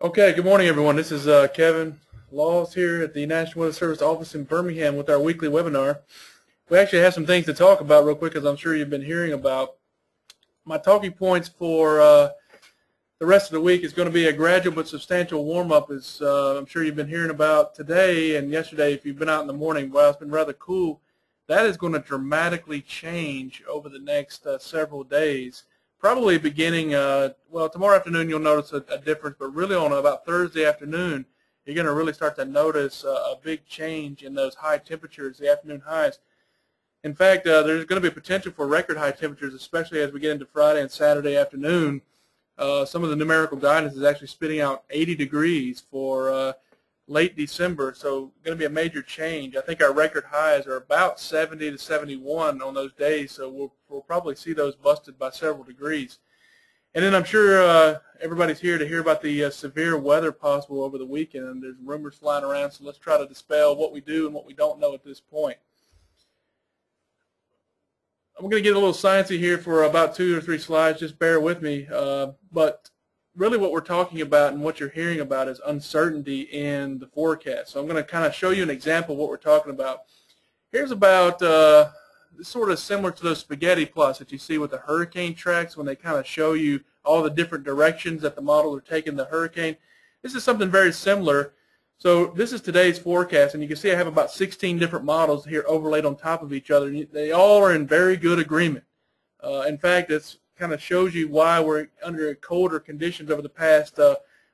Okay, good morning, everyone. This is Kevin Laws here at the National Weather Service office in Birmingham with our weekly webinar. We actually have some things to talk about real quick, as I'm sure you've been hearing about. My talking points for the rest of the week is going to be a gradual but substantial warm-up, as I'm sure you've been hearing about today and yesterday. If you've been out in the morning, while it's been rather cool, that is going to dramatically change over the next several days. Probably beginning, well, tomorrow afternoon you'll notice a difference, but really on about Thursday afternoon, you're going to really start to notice a big change in those high temperatures, the afternoon highs. In fact, there's going to be potential for record high temperatures, especially as we get into Friday and Saturday afternoon. Some of the numerical guidance is actually spitting out 80 degrees for late December, so going to be a major change. I think our record highs are about 70 to 71 on those days, so we'll probably see those busted by several degrees. And then I'm sure everybody's here to hear about the severe weather possible over the weekend, and there's rumors flying around, so let's try to dispel what we do and what we don't know at this point. I'm going to get a little sciencey here for about 2 or 3 slides. Just bear with me. But really what we're talking about and what you're hearing about is uncertainty in the forecast. So I'm going to kind of show you an example of what we're talking about. Here's about sort of similar to those spaghetti plots that you see with the hurricane tracks when they kind of show you all the different directions that the models are taking the hurricane. This is something very similar. So this is today's forecast, and you can see I have about 16 different models here overlaid on top of each other. They all are in very good agreement. In fact, it kind of shows you why we're under colder conditions over the past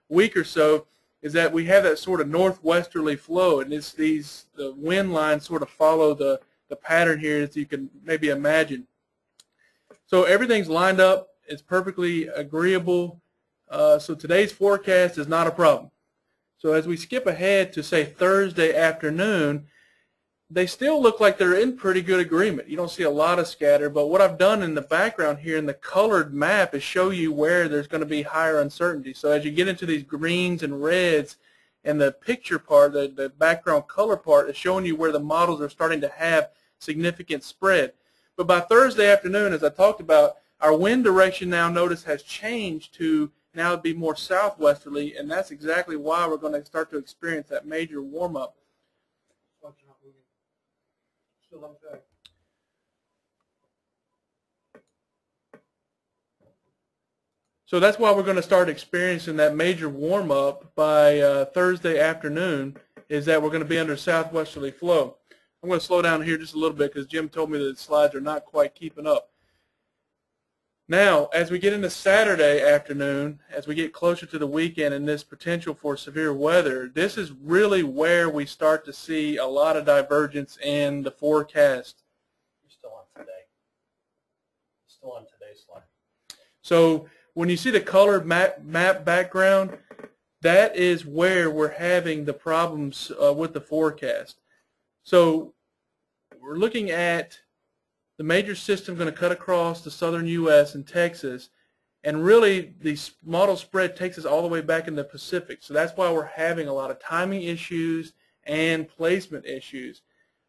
week or so, is that we have that sort of northwesterly flow, and the wind lines sort of follow the pattern here, as you can maybe imagine. So everything's lined up. It's perfectly agreeable. So today's forecast is not a problem. So as we skip ahead to, say, Thursday afternoon, they still look like they're in pretty good agreement. You don't see a lot of scatter, but what I've done in the background here in the colored map is show you where there's going to be higher uncertainty. So as you get into these greens and reds, and the picture part, the background color part, is showing you where the models are starting to have significant spread. But by Thursday afternoon, as I talked about, our wind direction now, notice, has changed to now be more southwesterly, and that's exactly why we're going to start to experience that major warm-up. So that's why we're going to start experiencing that major warm-up by Thursday afternoon, is that we're going to be under southwesterly flow. I'm going to slow down here just a little bit because Jim told me that the slides are not quite keeping up. Now, as we get into Saturday afternoon, as we get closer to the weekend and this potential for severe weather, this is really where we start to see a lot of divergence in the forecast. You're still on today. Still on today's slide. So when you see the colored map background, that is where we're having the problems with the forecast. So we're looking at the major system going to cut across the southern U.S. and Texas, and really the model spread takes us all the way back in the Pacific. So that's why we're having a lot of timing issues and placement issues.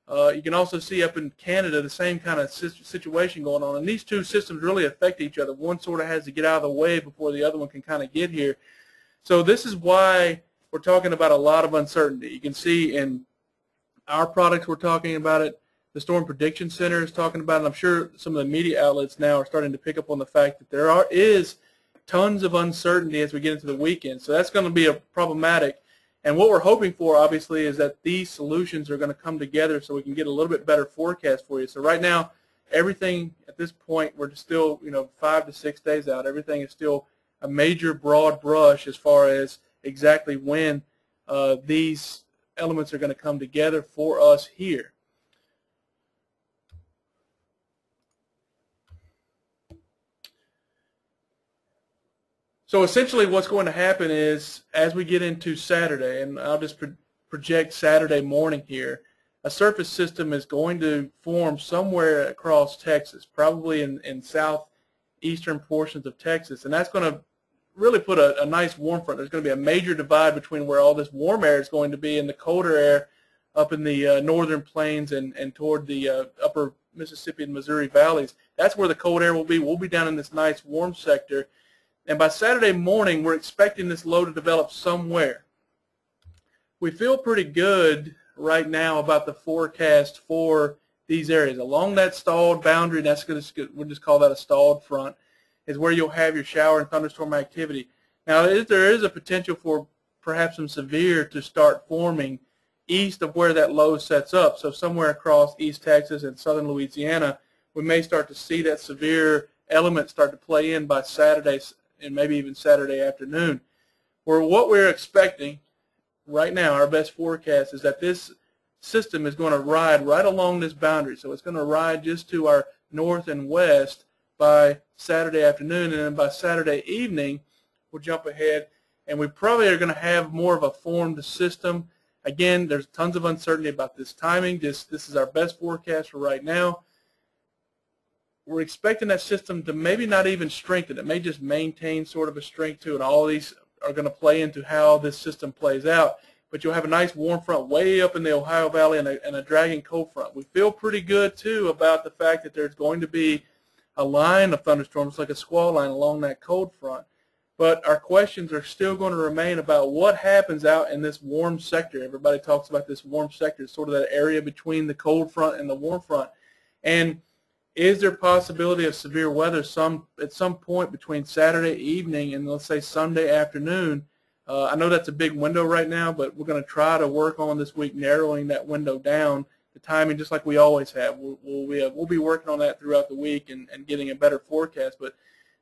You can also see up in Canada the same kind of situation going on, and these two systems really affect each other. One sort of has to get out of the way before the other one can kind of get here. So this is why we're talking about a lot of uncertainty. You can see in our products we're talking about it. The Storm Prediction Center is talking about it. I'm sure some of the media outlets now are starting to pick up on the fact that there is tons of uncertainty as we get into the weekend. So that's going to be problematic. And what we're hoping for, obviously, is that these solutions are going to come together so we can get a little bit better forecast for you. So right now, everything at this point, we're still 5 to 6 days out. Everything is still a major broad brush as far as exactly when these elements are going to come together for us here. So essentially what's going to happen is, as we get into Saturday, and I'll just project Saturday morning here, a surface system is going to form somewhere across Texas, probably in southeastern portions of Texas, and that's going to really put a nice warm front. There's going to be a major divide between where all this warm air is going to be and the colder air up in the northern plains and toward the upper Mississippi and Missouri valleys. That's where the cold air will be. We'll be down in this nice warm sector. And by Saturday morning, we're expecting this low to develop somewhere. We feel pretty good right now about the forecast for these areas. Along that stalled boundary, we'll just call that a stalled front, is where you'll have your shower and thunderstorm activity. Now, there is a potential for perhaps some severe to start forming east of where that low sets up. So somewhere across East Texas and southern Louisiana, we may start to see that severe element start to play in by Saturday and maybe even Saturday afternoon. What we're expecting right now, our best forecast, is that this system is going to ride right along this boundary. So it's going to ride just to our north and west by Saturday afternoon, and then by Saturday evening, we'll jump ahead, and we probably are going to have more of a formed system. Again, there's tons of uncertainty about this timing. This is our best forecast for right now. We're expecting that system to maybe not even strengthen. It may just maintain sort of a strength to it. All these are going to play into how this system plays out. But you'll have a nice warm front way up in the Ohio Valley and a dragging cold front. We feel pretty good, too, about the fact that there's going to be a line of thunderstorms, like a squall line along that cold front. But our questions are still going to remain about what happens out in this warm sector. Everybody talks about this warm sector, sort of that area between the cold front and the warm front. And is there possibility of severe weather at some point between Saturday evening and, let's say, Sunday afternoon? I know that's a big window right now, but we're going to try to work on this week narrowing that window down, the timing, just like we always have. We'll be working on that throughout the week and getting a better forecast. But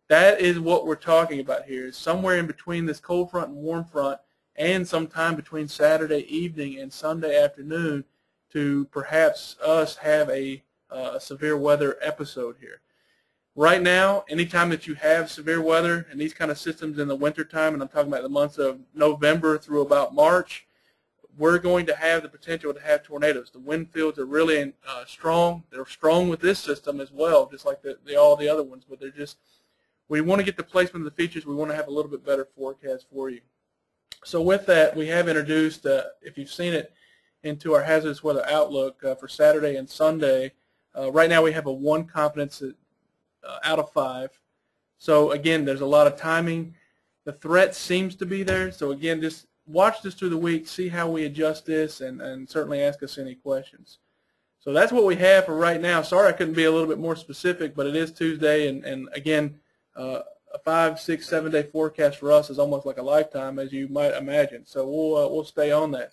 that is what we're talking about here, is somewhere in between this cold front and warm front, and sometime between Saturday evening and Sunday afternoon, to perhaps us have a severe weather episode here. Right now, anytime that you have severe weather and these kind of systems in the wintertime, and I'm talking about the months of November through about March, we're going to have the potential to have tornadoes. The wind fields are really strong. They're strong with this system as well, just like all the other ones, but we want to get the placement of the features. We want to have a little bit better forecast for you. So with that, we have introduced, if you've seen it, into our hazardous weather outlook for Saturday and Sunday. Right now we have a 1 confidence out of 5. So again, there's a lot of timing. The threat seems to be there. So again, just watch this through the week, see how we adjust this, and certainly ask us any questions. So that's what we have for right now. Sorry I couldn't be a little bit more specific, but it is Tuesday, and again, a 5, 6, 7 day forecast for us is almost like a lifetime, as you might imagine. So we'll stay on that.